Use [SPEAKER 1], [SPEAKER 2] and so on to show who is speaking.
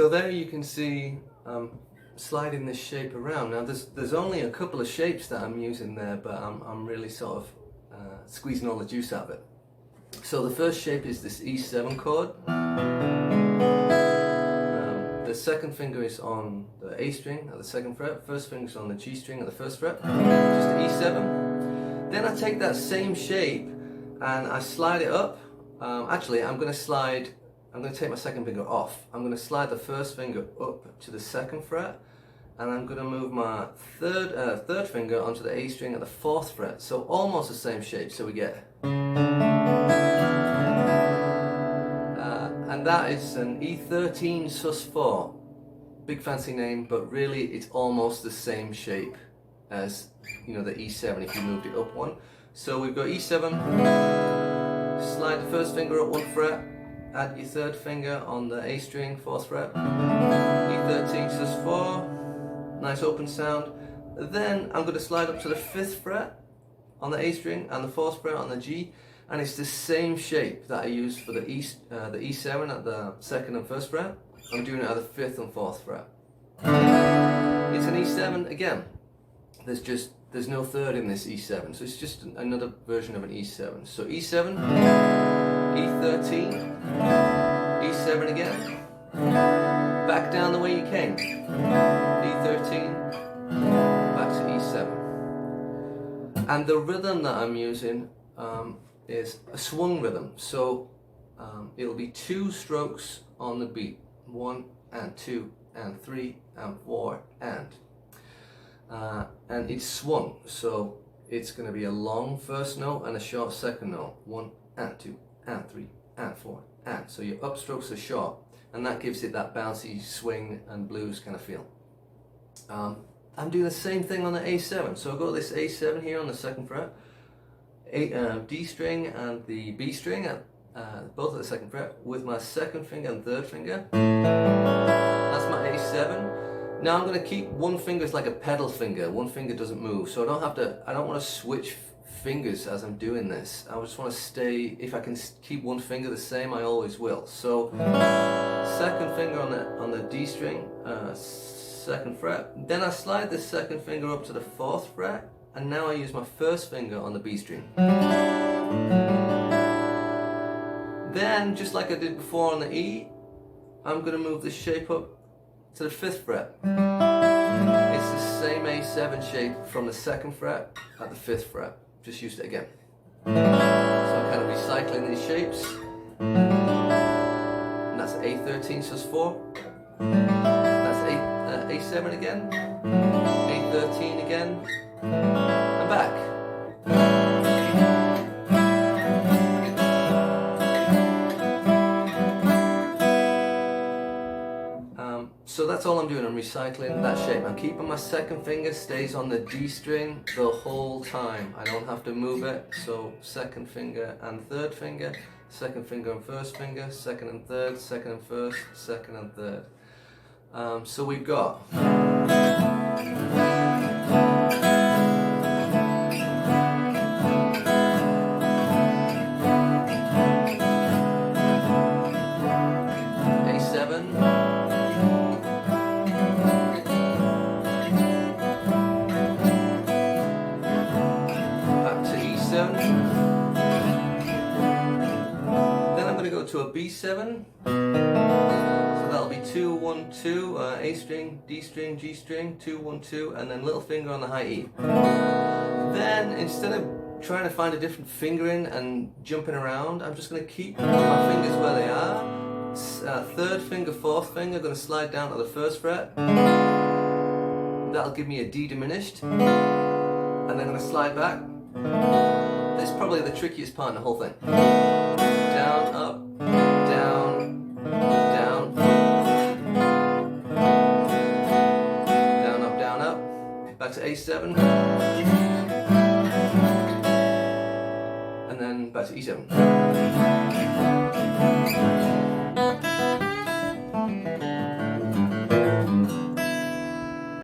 [SPEAKER 1] So there you can see sliding this shape around. Now there's only a couple of shapes that I'm using there, but I'm really sort of squeezing all the juice out of it. So the first shape is this E7 chord. The second finger is on the A string at the second fret, first finger is on the G string at the first fret, just E7. Then I take that same shape and I slide it up. Actually, I'm going to take my second finger off. I'm going to slide the first finger up to the second fret, and I'm going to move my third finger onto the A string at the fourth fret. So almost the same shape. So we get, and that is an E13 sus4. Big fancy name, but really it's almost the same shape as, you know, the E7 if you moved it up one. So we've got E7, slide the first finger up one fret, add your third finger on the A string, fourth fret, E13 sus4, nice open sound. Then I'm going to slide up to the fifth fret on the A string and the fourth fret on the G, and it's the same shape that I used for the E7 at the second and first fret. I'm doing it at the fifth and fourth fret. It's an E7 again. There's no third in this E7, so it's just another version of an E7. So E7, E13, E7 again, back down the way you came, E13, back to E7. And the rhythm that I'm using is a swung rhythm, so it'll be 2 strokes on the beat, 1 and 2 and 3 and 4 and it's swung, so it's going to be a long first note and a short second note, 1 and 2 and 3 and 4 and, so your upstrokes are short, and that gives it that bouncy swing and blues kind of feel. I'm doing the same thing on the A7, so I've got this A7 here on the second fret, D string and the B string at both at the second fret with my second finger and third finger. That's my A7. Now I'm going to keep one finger as like a pedal finger. One finger doesn't move, so I don't want to switch fingers as I'm doing this. I just want to stay, if I can keep one finger the same, I always will. So second finger on the D string, second fret. Then I slide the second finger up to the fourth fret, and now I use my first finger on the B string. Then, just like I did before on the E, I'm going to move the shape up to the fifth fret. It's the same A7 shape from the second fret at the fifth fret. Just used it again. So I'm kind of recycling these shapes. And that's A13 sus4. That's A7 again. A13 again. And back. So that's all I'm doing, I'm recycling that shape. I'm keeping my second finger stays on the D string the whole time. I don't have to move it. So second finger and third finger, second finger and first finger, second and third, second and first, second and third. So we've got to a B7, so that'll be 2, 1, 2, A string, D string, G string, 2, 1, 2, and then little finger on the high E. Then instead of trying to find a different fingering and jumping around, I'm just going to keep my fingers where they are. Third finger, fourth finger, going to slide down to the first fret. That'll give me a D diminished, and then I'm going to slide back. This is probably the trickiest part in the whole thing. Down, up, down, down, down, up, down, up, back to A7, and then back to E7.